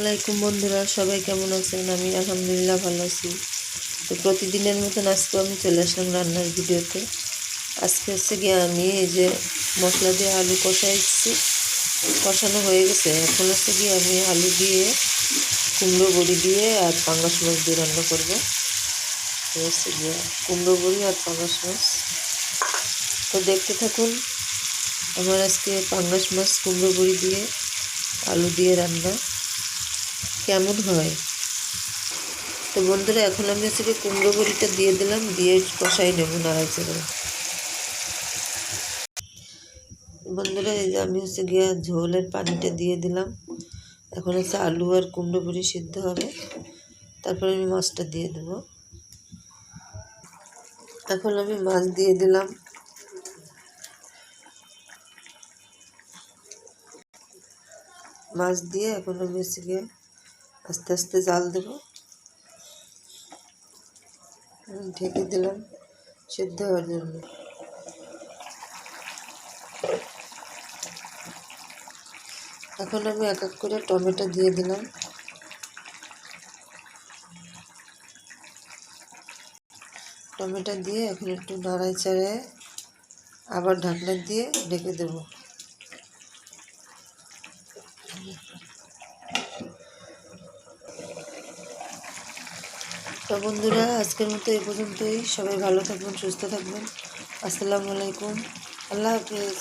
আলাইকুম বন্ধুরা, সবাই কেমন আছেন? আমি আলহামদুলিল্লাহ ভালো আছি। তো প্রতিদিনের মতন আজকে আমি চলে আসলাম রান্নার ভিডিওতে। আজকে হচ্ছে গিয়ে আমি এই যে মশলা দিয়ে আলু কষাইছি, কষানো হয়ে গেছে। এখন হচ্ছে গিয়ে আমি আলু দিয়ে, কুমড়ো বড়ি দিয়ে আর পাঙ্গাস মাছ দিয়ে রান্না করবো। তো হচ্ছে গিয়ে কুমড়ো বড়ি আর পাঙ্গাস মাছ। তো দেখতে থাকুন আমার আজকে পাঙ্গাস মাছ কুমড়ো বড়ি দিয়ে আলু দিয়ে রান্না কেমন হয়। তো বন্ধুরা, এখন আমি হচ্ছে কুমড়ো বড়িটা দিয়ে দিলাম, দিয়ে কষাই নেব নাড়াইছে করে। বন্ধুরা, এই যে আমি হচ্ছে গিয়ে ঝোলের পানিটা দিয়ে দিলাম। এখন হচ্ছে আলু আর কুমড়ো বড়ি সিদ্ধ হবে, তারপরে আমি মাছটা দিয়ে দেবো। এখন আমি মাছ দিয়ে দিলাম। মাছ দিয়ে এখন আমি হচ্ছে গিয়ে আস্তে আস্তে জাল দেবো। ঢেকে দিলাম সিদ্ধ হওয়ার জন্য। এখন আমি এক এক করে টমেটো দিয়ে দিলাম। টমেটো দিয়ে এখন একটু নাড়াই চাড়ায় আবার ঢাকনা দিয়ে ঢেকে দেব। তো বন্ধুরা, আজকের মতো এই পর্যন্তই। সবাই ভালো থাকবেন, সুস্থ থাকবেন। আসসালামু আলাইকুম, আল্লাহ হাফিজ।